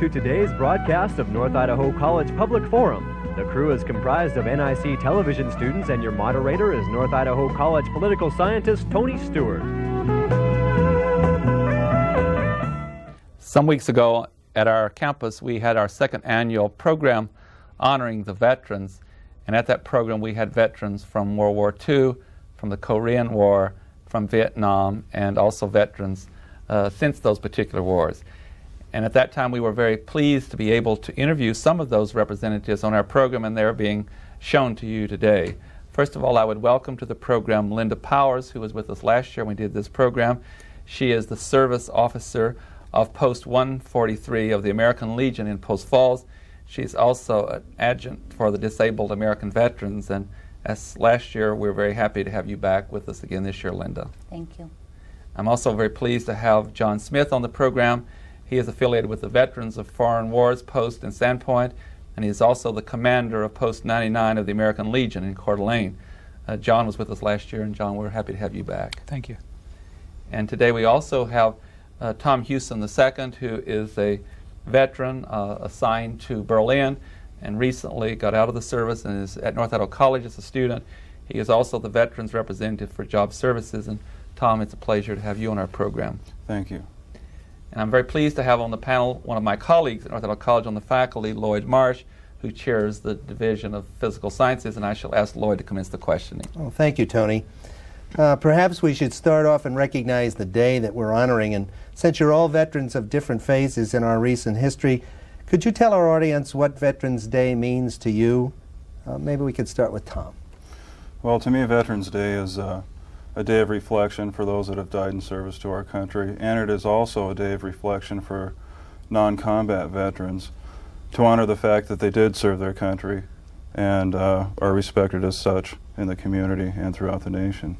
to today's broadcast of North Idaho College Public Forum. The crew is comprised of NIC television students, and your moderator is North Idaho College political scientist Tony Stewart. Some weeks ago at our campus, we had our second annual program honoring the veterans. And at that program, we had veterans from World War II, from the Korean War, from Vietnam, and also veterans since those particular wars. And at that time, we were very pleased to be able to interview some of those representatives on our program, and they're being shown to you today. First of all, I would welcome to the program Linda Powers, who was with us last year when we did this program. She is the service officer of Post 143 of the American Legion in Post Falls. She's also an adjunct for the Disabled American Veterans, and as last year, we're very happy to have you back with us again this year, Linda. Thank you. I'm also very pleased to have John Smith on the program. He is affiliated with the Veterans of Foreign Wars Post in Sandpoint, and he is also the commander of Post 99 of the American Legion in Coeur d'Alene. John was with us last year, and John, we're happy to have you back. Thank you. And today we also have Tom Houston II, who is a veteran assigned to Berlin and recently got out of the service and is at North Idaho College as a student. He is also the Veterans Representative for Job Services. And Tom, it's a pleasure to have you on our program. Thank you. And I'm very pleased to have on the panel one of my colleagues at North Idaho College on the faculty, Lloyd Marsh, who chairs the Division of Physical Sciences, and I shall ask Lloyd to commence the questioning. Oh, thank you, Tony. Perhaps we should start off and recognize the day that we're honoring, and since you're all veterans of different phases in our recent history, could you tell our audience what Veterans Day means to you? Maybe we could start with Tom. Well, to me, Veterans Day is a day of reflection for those that have died in service to our country, and it is also a day of reflection for non-combat veterans to honor the fact that they did serve their country and are respected as such in the community and throughout the nation.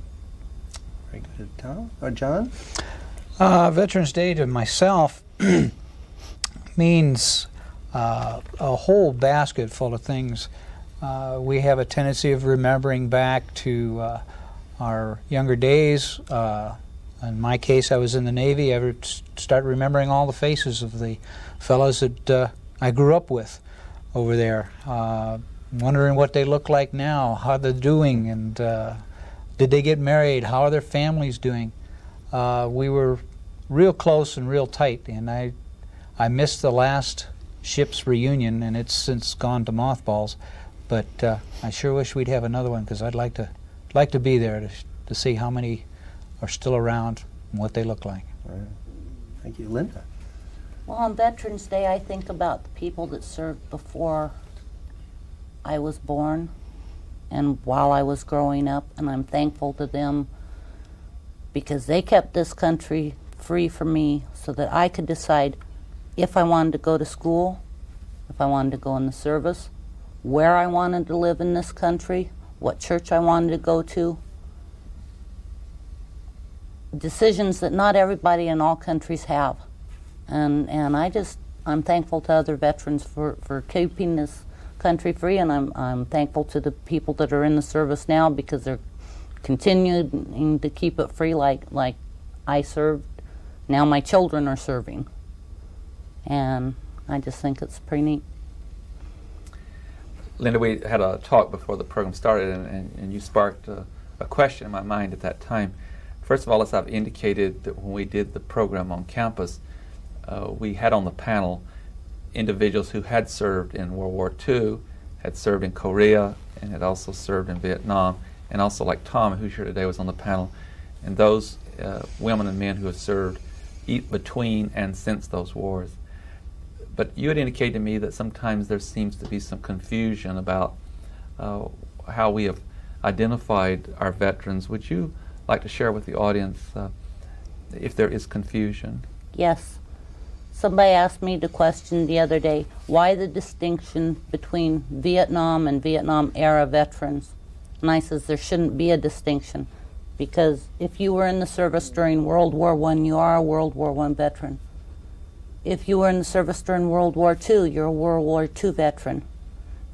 Very good. Tom or John? Veterans Day to myself means a whole basket full of things. We have a tendency of remembering back to our younger days. In my case, I was in the Navy. I would start remembering all the faces of the fellows that I grew up with over there, wondering what they look like now, how they're doing, and did they get married, how are their families doing. We were real close and real tight, and I missed the last ship's reunion, and it's since gone to mothballs, but I sure wish we'd have another one, because I'd like to be there to see how many are still around and what they look like. Right. Thank you. Linda? Well, on Veterans Day, I think about the people that served before I was born and while I was growing up, and I'm thankful to them because they kept this country free for me so that I could decide if I wanted to go to school, if I wanted to go in the service, where I wanted to live in this country, what church I wanted to go to. Decisions that not everybody in all countries have. And I'm thankful to other veterans for keeping this country free, and I'm thankful to the people that are in the service now because they're continuing to keep it free like I served. Now my children are serving. And I just think it's pretty neat. Linda, we had a talk before the program started, and you sparked a question in my mind at that time. First of all, as I've indicated, that when we did the program on campus, we had on the panel individuals who had served in World War II, had served in Korea, and had also served in Vietnam, and also like Tom, who's here today, was on the panel, and those women and men who have served between and since those wars. But you had indicated to me that sometimes there seems to be some confusion about how we have identified our veterans. Would you like to share with the audience if there is confusion? Yes. Somebody asked me the question the other day, why the distinction between Vietnam and Vietnam-era veterans? And I says there shouldn't be a distinction, because if you were in the service during World War I, you are a World War I veteran. If you were in the service during World War II, you're a World War II veteran.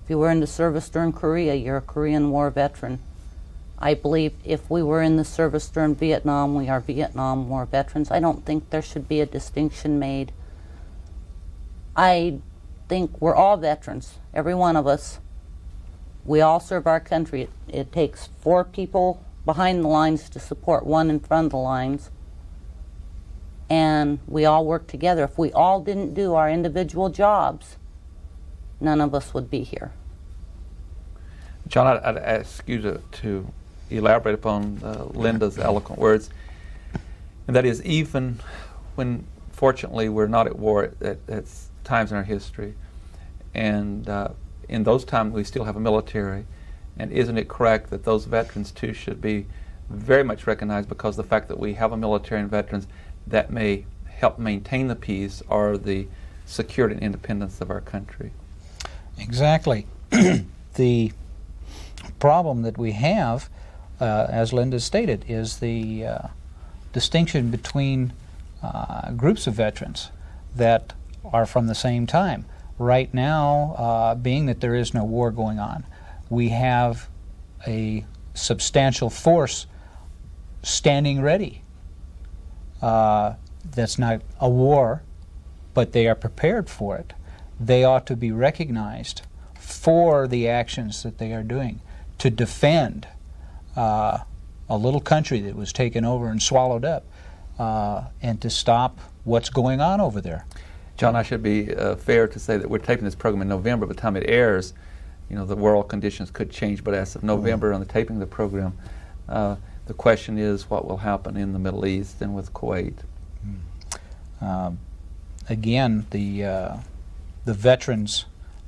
If you were in the service during Korea, you're a Korean War veteran. I believe if we were in the service during Vietnam, we are Vietnam War veterans. I don't think there should be a distinction made. I think we're all veterans, every one of us. We all serve our country. It takes 4 people behind the lines to support 1 in front of the lines. And we all work together. If we all didn't do our individual jobs, none of us would be here. John, I'd ask you to elaborate upon Linda's eloquent words. And that is, even when, fortunately, we're not at war at times in our history, and in those times we still have a military, and isn't it correct that those veterans too should be very much recognized, because the fact that we have a military and veterans, that may help maintain the peace or the security and independence of our country? Exactly. The problem that we have, as Linda stated, is the distinction between groups of veterans that are from the same time. Right now, being that there is no war going on, we have a substantial force standing ready. That's not a war, but they are prepared for it. They ought to be recognized for the actions that they are doing to defend a little country that was taken over and swallowed up, and to stop what's going on over there. John, I should be fair to say that we're taping this program in November. By the time it airs, the world conditions could change, but as of November, on the taping of the program, the question is what will happen in the Middle East and with Kuwait. Again, the veterans,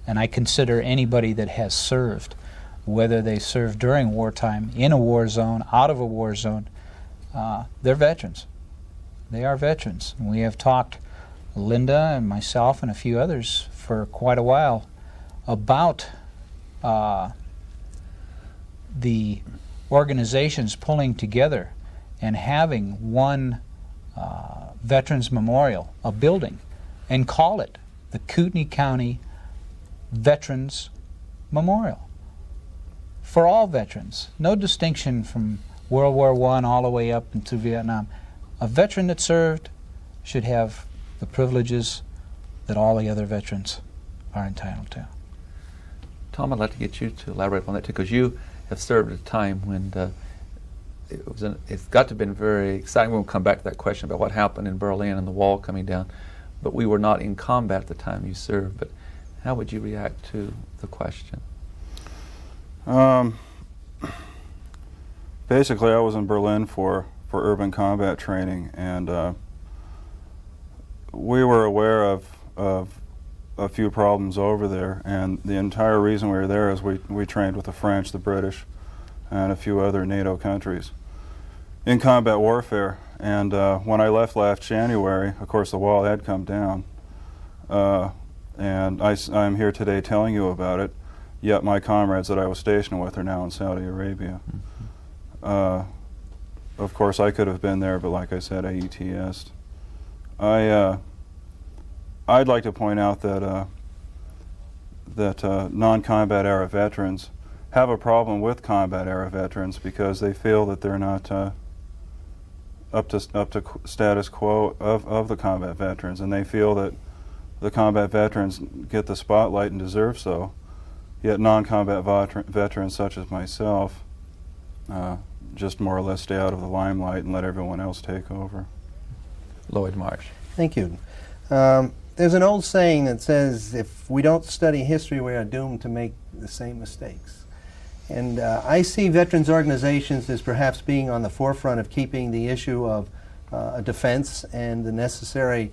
and I consider anybody that has served, whether they served during wartime, in a war zone, out of a war zone, they're veterans. They are veterans. And we have talked, Linda and myself and a few others, for quite a while about the organizations pulling together and having one Veterans Memorial, a building, and call it the Kootenai County Veterans Memorial. For all veterans, no distinction from World War I all the way up into Vietnam. A veteran that served should have the privileges that all the other veterans are entitled to. Tom, I'd like to get you to elaborate on that too, because you have served at a time when it's got to have been very exciting. We'll come back to that question about what happened in Berlin and the wall coming down, but we were not in combat at the time you served. But how would you react to the question? Basically, I was in Berlin for urban combat training, and we were aware of a few problems over there, and the entire reason we were there is we trained with the French, the British, and a few other NATO countries in combat warfare. And when I left last January, of course the wall had come down, and I'm here today telling you about it, yet my comrades that I was stationed with are now in Saudi Arabia. Of course I could have been there, but like I said, I ETS'd. I'd like to point out that non-combat era veterans have a problem with combat era veterans because they feel that they're not up to status quo of the combat veterans, and they feel that the combat veterans get the spotlight and deserve so, yet non-combat veterans such as myself just more or less stay out of the limelight and let everyone else take over. Lloyd Marsh. Thank you. There's an old saying that says, if we don't study history, we are doomed to make the same mistakes. And I see veterans organizations as perhaps being on the forefront of keeping the issue of defense and the necessary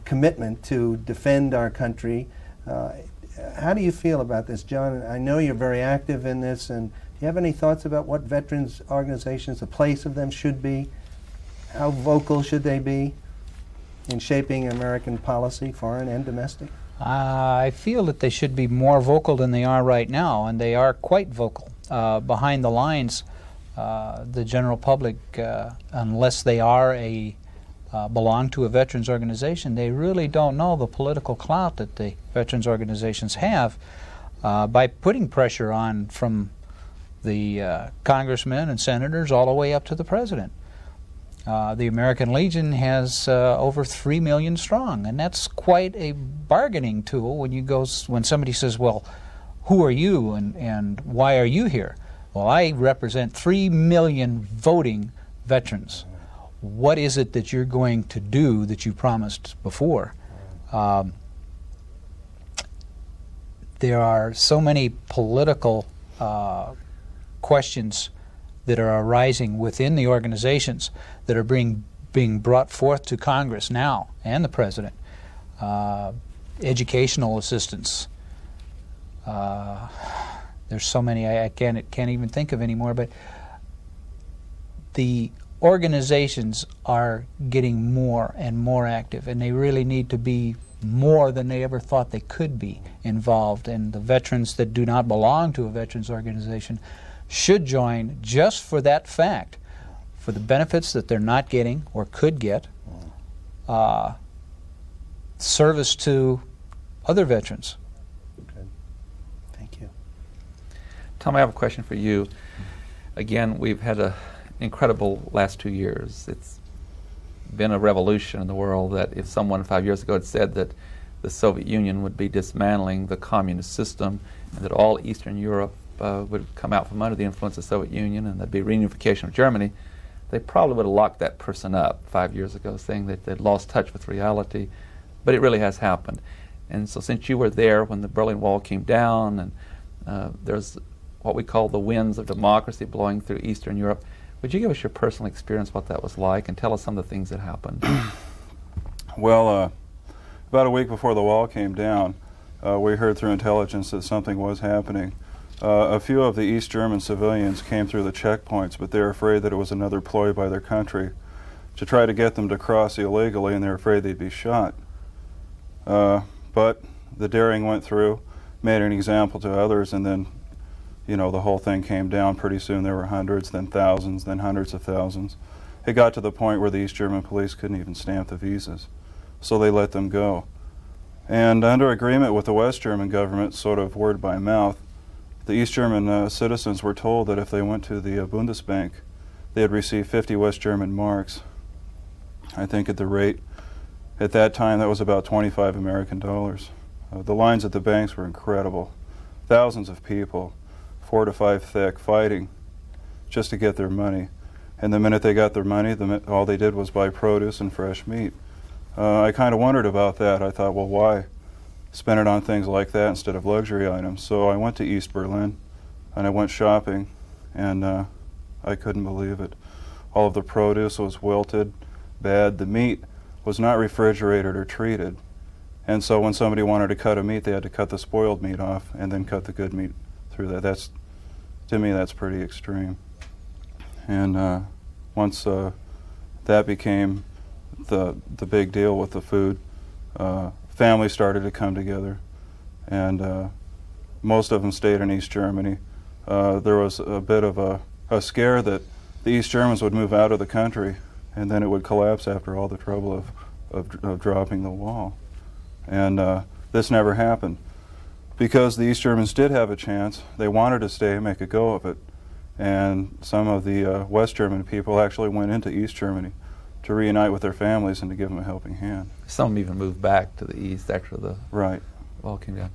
commitment to defend our country. How do you feel about this, John? I know you're very active in this, and do you have any thoughts about what veterans organizations, the place of them should be? How vocal should they be in shaping American policy, foreign and domestic? I feel that they should be more vocal than they are right now, and they are quite vocal. Behind the lines, the general public, unless they are belong to a veterans organization, they really don't know the political clout that the veterans organizations have by putting pressure on from the congressmen and senators all the way up to the president. The American Legion has over 3 million strong, and that's quite a bargaining tool when somebody says, well, who are you and why are you here? Well, I represent 3 million voting veterans. What is it that you're going to do that you promised before? There are so many political questions that are arising within the organizations that are being brought forth to Congress now and the President. Educational assistance. There's so many I can't even think of anymore, but the organizations are getting more and more active, and they really need to be more than they ever thought they could be involved. And the veterans that do not belong to a veterans organization should join just for that fact, for the benefits that they're not getting or could get, service to other veterans. Okay. Thank you. Tom, I have a question for you. Again, we've had an incredible last 2 years. It's been a revolution in the world that if someone 5 years ago had said that the Soviet Union would be dismantling the communist system and that all Eastern Europe would come out from under the influence of the Soviet Union and there'd be reunification of Germany, they probably would have locked that person up 5 years ago, saying that they'd lost touch with reality. But it really has happened. And so since you were there when the Berlin Wall came down and there's what we call the winds of democracy blowing through Eastern Europe, would you give us your personal experience, what that was like, and tell us some of the things that happened? Well, about a week before the wall came down, we heard through intelligence that something was happening. A few of the East German civilians came through the checkpoints, but they were afraid that it was another ploy by their country to try to get them to cross illegally, and they were afraid they'd be shot. But the daring went through, made an example to others, and then, the whole thing came down. Pretty soon there were hundreds, then thousands, then hundreds of thousands. It got to the point where the East German police couldn't even stamp the visas, so they let them go. And under agreement with the West German government, sort of word by mouth, the East German citizens were told that if they went to the Bundesbank, they'd receive 50 West German marks. I think at the rate, at that time, that was about 25 American dollars. The lines at the banks were incredible. Thousands of people, 4 to 5 thick, fighting just to get their money. And the minute they got their money, all they did was buy produce and fresh meat. I kind of wondered about that. I thought, well, why spend it on things like that instead of luxury items? So I went to East Berlin, and I went shopping, and I couldn't believe it. All of the produce was wilted, bad. The meat was not refrigerated or treated. And so when somebody wanted to cut a meat, they had to cut the spoiled meat off and then cut the good meat through that. To me, that's pretty extreme. And once that became the big deal with the food, families started to come together, and most of them stayed in East Germany. There was a bit of a scare that the East Germans would move out of the country, and then it would collapse after all the trouble of dropping the wall. And this never happened. Because the East Germans did have a chance, they wanted to stay and make a go of it. And some of the West German people actually went into East Germany to reunite with their families and to give them a helping hand. Some even moved back to the east after the wall came down.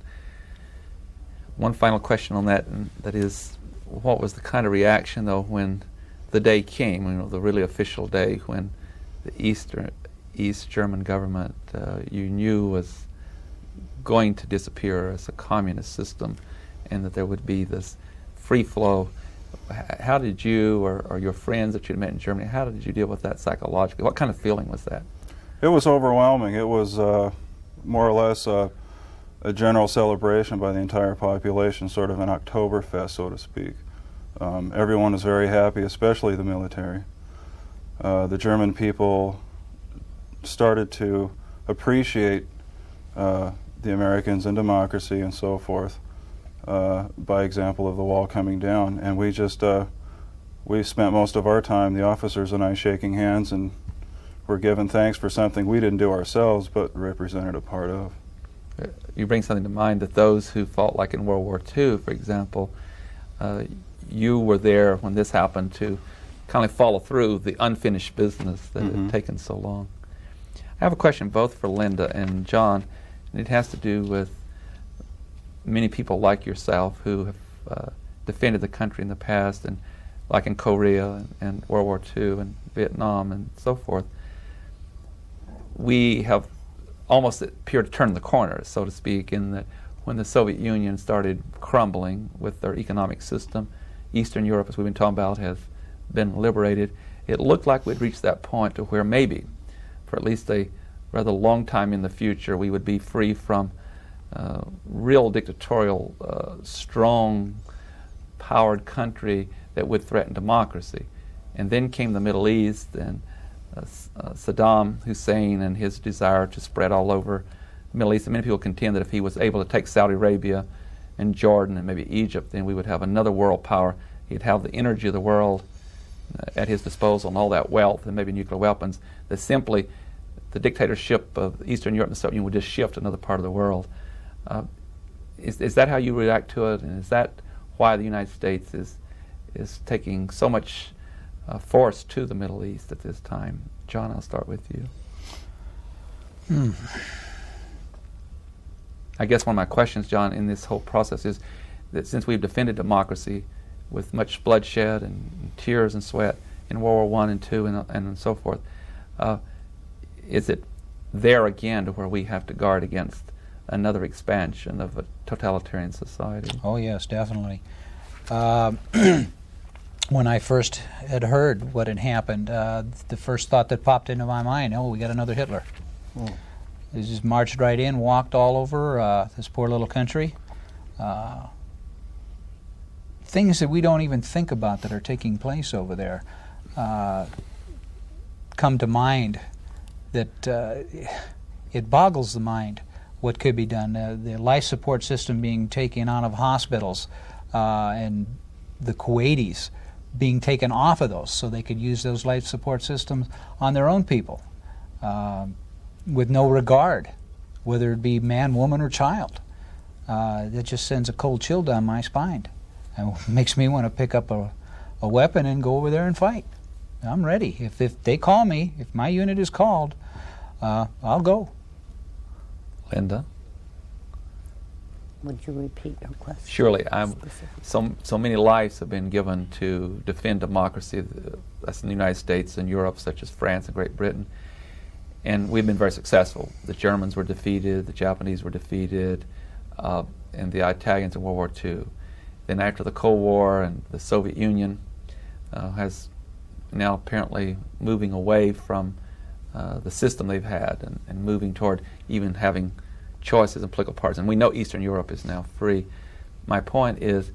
One final question on that, and that is, what was the kind of reaction, though, when the day came, the really official day, when the East German government you knew was going to disappear as a communist system, and that there would be this free flow? How did you or your friends that you'd met in Germany, how did you deal with that psychologically? What kind of feeling was that? It was overwhelming. It was more or less a general celebration by the entire population, sort of an Oktoberfest, so to speak. Everyone was very happy, especially the military. The German people started to appreciate the Americans and democracy and so forth, by example of the wall coming down. And we spent most of our time, the officers and I, shaking hands, and were given thanks for something we didn't do ourselves but represented a part of. You bring something to mind, that those who fought, like in World War II, for example, you were there when this happened to kind of follow through the unfinished business that had taken so long. I have a question both for Linda and John, and it has to do with many people like yourself who have defended the country in the past, and like in Korea and World War II and Vietnam and so forth. We have almost appeared to turn the corner, so to speak, in that when the Soviet Union started crumbling with their economic system, Eastern Europe, as we've been talking about, has been liberated. It looked like we'd reached that point to where maybe, for at least a rather long time in the future, we would be free from real dictatorial, strong, powered country that would threaten democracy. And then came the Middle East and Saddam Hussein and his desire to spread all over the Middle East. And many people contend that if he was able to take Saudi Arabia and Jordan and maybe Egypt, then we would have another world power. He'd have the energy of the world at his disposal and all that wealth and maybe nuclear weapons, that simply the dictatorship of Eastern Europe and the Soviet Union would just shift to another part of the world. Is that how you react to it? And is that why the United States is taking so much force to the Middle East at this time? John, I'll start with you. I guess one of my questions, John, in this whole process is that since we've defended democracy with much bloodshed and tears and sweat in World War I and II and so forth, is it there again to where we have to guard against another expansion of a totalitarian society? Oh yes, definitely. When I first had heard what had happened, the first thought that popped into my mind, oh, we got another Hitler. They just marched right in, walked all over this poor little country. Things that we don't even think about that are taking place over there come to mind, that it boggles the mind what could be done. The life support system being taken out of hospitals and the Kuwaitis being taken off of those so they could use those life support systems on their own people with no regard, whether it be man, woman, or child. That just sends a cold chill down my spine and makes me want to pick up a weapon and go over there and fight. I'm ready. If they call me, if my unit is called, I'll go. Linda? Would you repeat your question? Surely. So many lives have been given to defend democracy, that's in the United States and Europe, such as France and Great Britain. And we've been very successful. The Germans were defeated, the Japanese were defeated, and the Italians in World War II. Then after the Cold War, and the Soviet Union has now apparently moving away from the system they've had and moving toward even having choices in political parties. And we know Eastern Europe is now free. My point is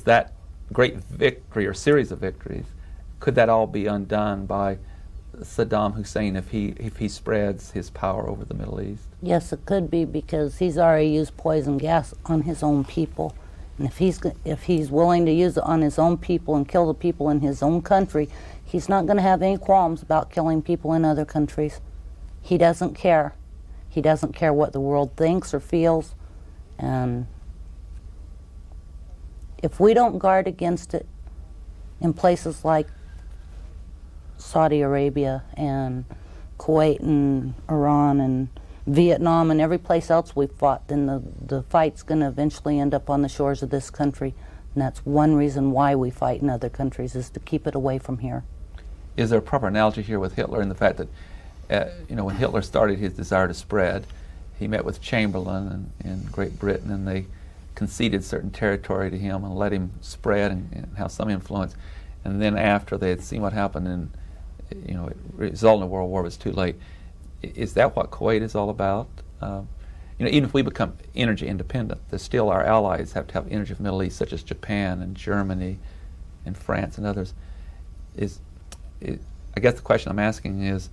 that great victory or series of victories, could that all be undone by Saddam Hussein if he spreads his power over the Middle East? Yes, it could be, because he's already used poison gas on his own people. And if he's willing to use it on his own people and kill the people in his own country, he's not going to have any qualms about killing people in other countries. He doesn't care. He doesn't care what the world thinks or feels. And if we don't guard against it in places like Saudi Arabia and Kuwait and Iran and Vietnam and every place else we've fought, then the fight's going to eventually end up on the shores of this country. And that's one reason why we fight in other countries, is to keep it away from here. Is there a proper analogy here with Hitler in the fact that, when Hitler started his desire to spread, he met with Chamberlain in Great Britain, and they conceded certain territory to him and let him spread and have some influence. And then after they had seen what happened and it resulted in a world war, it was too late. Is that what Kuwait is all about? Even if we become energy independent, there's still our allies have to have energy from the Middle East, such as Japan and Germany and France and others. I guess the question I'm asking is,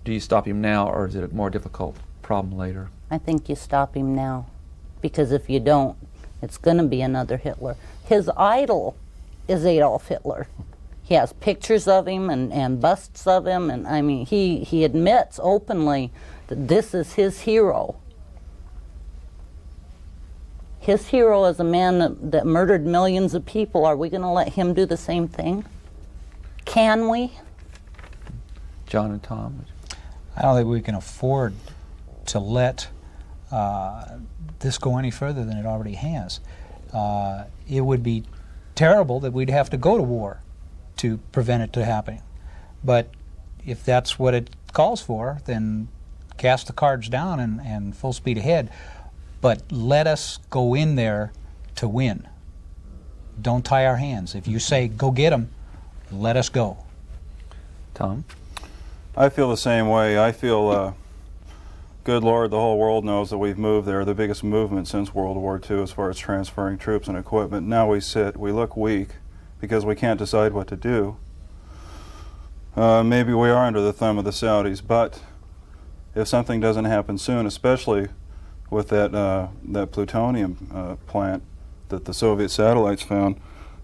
do you stop him now, or is it a more difficult problem later? I think you stop him now, because if you don't, it's going to be another Hitler. His idol is Adolf Hitler. He has pictures of him and busts of him, and I mean, he admits openly that this is his hero. His hero is a man that murdered millions of people. Are we going to let him do the same thing? Can we? John and Tom. I don't think we can afford to let this go any further than it already has. It would be terrible that we'd have to go to war to prevent it to happening. But if that's what it calls for, then cast the cards down and full speed ahead. But let us go in there to win. Don't tie our hands. If you say, go get them, let us go. Tom? I feel the same way. I feel, good Lord, the whole world knows that we've moved there, the biggest movement since World War II as far as transferring troops and equipment. Now we look weak because we can't decide what to do. Maybe we are under the thumb of the Saudis, but if something doesn't happen soon, especially with that plutonium plant that the Soviet satellites found,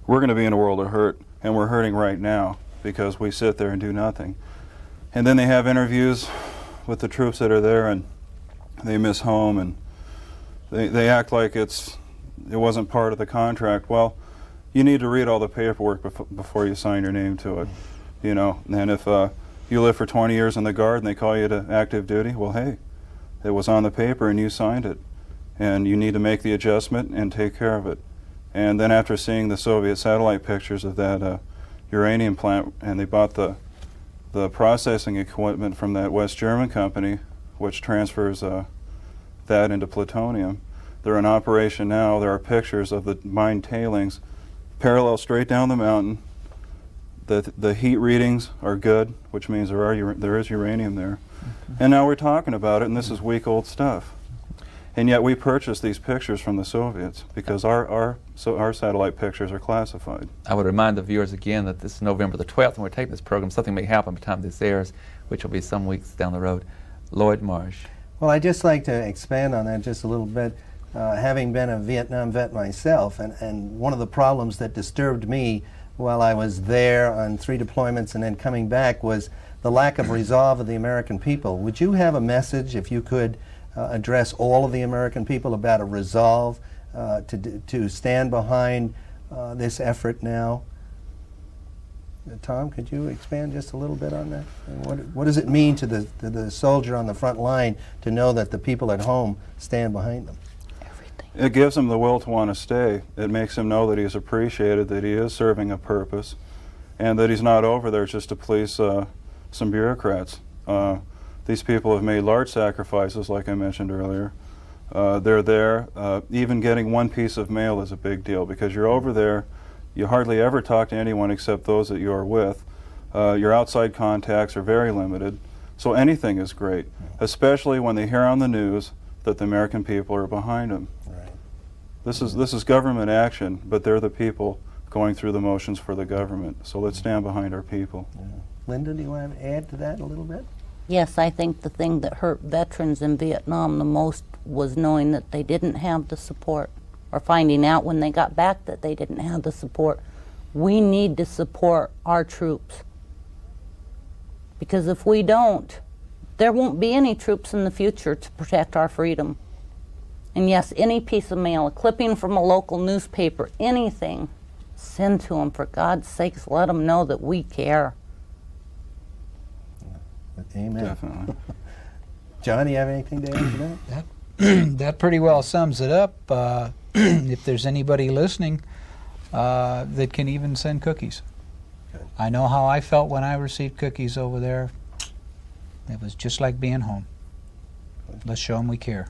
we're going to be in a world of hurt, and we're hurting right now because we sit there and do nothing. And then they have interviews with the troops that are there, and they miss home, and they act like it wasn't part of the contract. Well, you need to read all the paperwork before you sign your name to it, you know. And if you live for 20 years in the Guard and they call you to active duty, well, hey, it was on the paper and you signed it, and you need to make the adjustment and take care of it. And then after seeing the Soviet satellite pictures of that uranium plant, and they bought the processing equipment from that West German company, which transfers that into plutonium. They're in operation now. There are pictures of the mine tailings parallel straight down the mountain. The heat readings are good, which means there is uranium there. Mm-hmm. And now we're talking about it, and this is week-old stuff. And yet we purchased these pictures from the Soviets because our satellite pictures are classified. I would remind the viewers again that this is November the 12th, and we're taping this program. Something may happen by the time this airs, which will be some weeks down the road. Lloyd Marsh. Well, I'd just like to expand on that just a little bit. Having been a Vietnam vet myself, and one of the problems that disturbed me while I was there on 3 deployments and then coming back was the lack of resolve of the American people. Would you have a message, if you could address all of the American people, about a resolve to stand behind this effort now? Tom, could you expand just a little bit on that? What does it mean to the soldier on the front line to know that the people at home stand behind them? It gives him the will to want to stay. It makes him know that he's appreciated, that he is serving a purpose, and that he's not over there just to please some bureaucrats. These people have made large sacrifices, like I mentioned earlier. They're there. Even getting one piece of mail is a big deal because you're over there. You hardly ever talk to anyone except those that you are with. Your outside contacts are very limited. So anything is great, especially when they hear on the news that the American people are behind them. Right. This is government action, but they're the people going through the motions for the government. So let's stand behind our people. Yeah. Linda, do you want to add to that a little bit? Yes, I think the thing that hurt veterans in Vietnam the most was knowing that they didn't have the support, or finding out when they got back that they didn't have the support. We need to support our troops, because if we don't, there won't be any troops in the future to protect our freedom. And yes, any piece of mail, a clipping from a local newspaper, anything, send to them. For God's sakes, let them know that we care. Amen. Definitely. John, do you have anything to add to that? That pretty well sums it up. If there's anybody listening that can even send cookies. Good. I know how I felt when I received cookies over there. It was just like being home. Let's show them we care.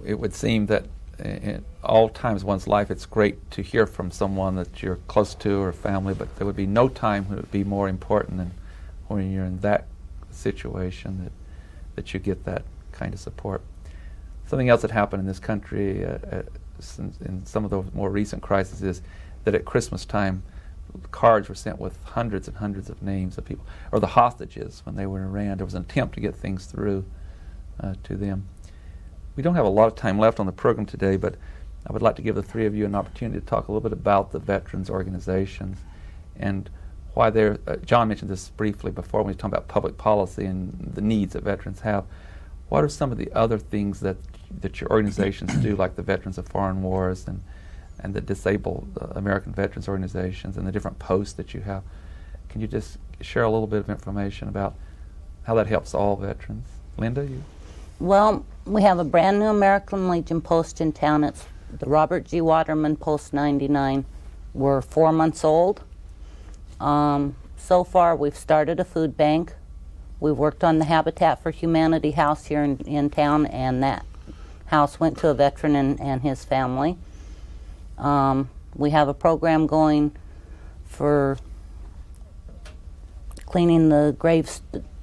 It would seem that in all times of one's life, it's great to hear from someone that you're close to or family, but there would be no time when it would be more important than when you're in that situation that you get that kind of support. Something else that happened in this country in some of the more recent crises is that at Christmas time, cards were sent with hundreds and hundreds of names of people, or the hostages when they were in Iran. There was an attempt to get things through to them. We don't have a lot of time left on the program today, but I would like to give the three of you an opportunity to talk a little bit about the veterans organizations and why they're, John mentioned this briefly before when we were talking about public policy and the needs that veterans have. What are some of the other things that your organizations do, like the Veterans of Foreign Wars and and the disabled American Veterans Organizations and the different posts that you have. Can you just share a little bit of information about how that helps all veterans? Linda, you? Well, we have a brand new American Legion post in town. It's the Robert G. Waterman Post 99. We're 4 months old. So far, we've started a food bank. We've worked on the Habitat for Humanity house here in town, and that house went to a veteran and his family. We have a program going for cleaning the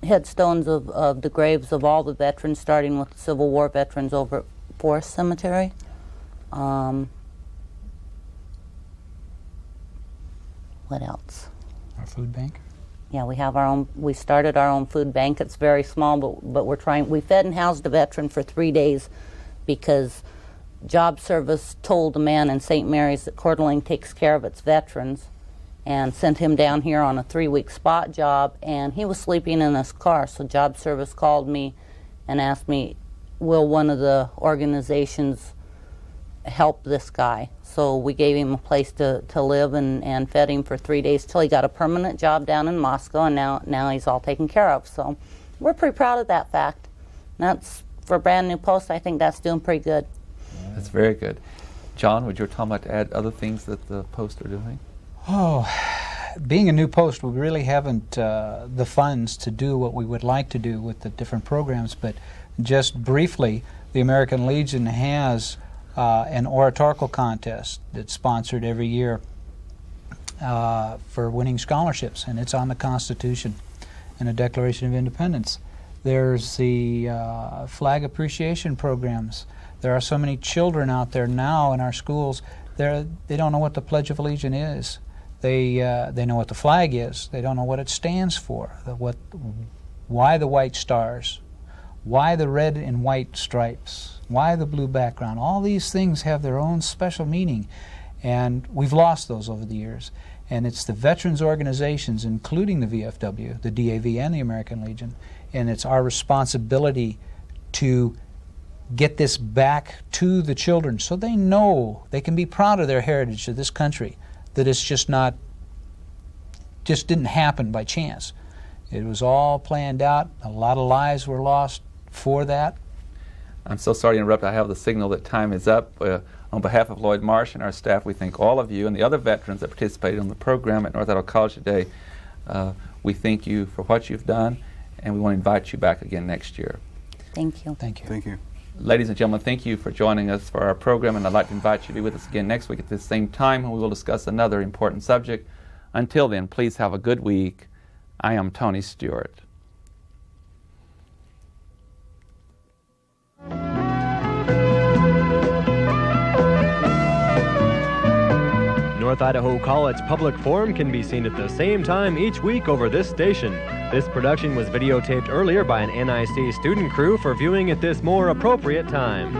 headstones of the graves of all the veterans, starting with the Civil War veterans over at Forest Cemetery. What else? Our food bank. Yeah, we have our own. We started our own food bank. It's very small, but we're trying. We fed and housed a veteran for 3 days because Job Service told a man in St. Mary's that Coeur d'Alene takes care of its veterans, and sent him down here on a 3-week spot job, and he was sleeping in his car. So Job Service called me and asked me, will one of the organizations help this guy? So we gave him a place to live and fed him for 3 days till he got a permanent job down in Moscow, and now he's all taken care of. So we're pretty proud of that fact. That's, for a brand new post, I think that's doing pretty good. That's very good. John, would you talk about to add other things that the post are doing? Oh, being a new post, we really haven't the funds to do what we would like to do with the different programs, but just briefly, the American Legion has an oratorical contest that's sponsored every year for winning scholarships, and it's on the Constitution and the Declaration of Independence. There's the flag appreciation programs. There are so many children out there now in our schools, they don't know what the Pledge of Allegiance is. They know what the flag is. They don't know what it stands for. Why the white stars? Why the red and white stripes? Why the blue background? All these things have their own special meaning, and we've lost those over the years. And it's the veterans organizations, including the VFW, the DAV, and the American Legion, and it's our responsibility to get this back to the children so they know they can be proud of their heritage of this country, that it's just didn't happen by chance. It was all planned out. A lot of lives were lost for that. I'm so sorry to interrupt. I have the signal that time is up. On behalf of Lloyd Marsh and our staff, we thank all of you and the other veterans that participated in the program at North Idaho College today. We thank you for what you've done, and we want to invite you back again next year. Thank you. Thank you. Thank you. Ladies and gentlemen, thank you for joining us for our program, and I'd like to invite you to be with us again next week at this same time when we will discuss another important subject. Until then, please have a good week. I am Tony Stewart. North Idaho College Public Forum can be seen at the same time each week over this station. This production was videotaped earlier by an NIC student crew for viewing at this more appropriate time.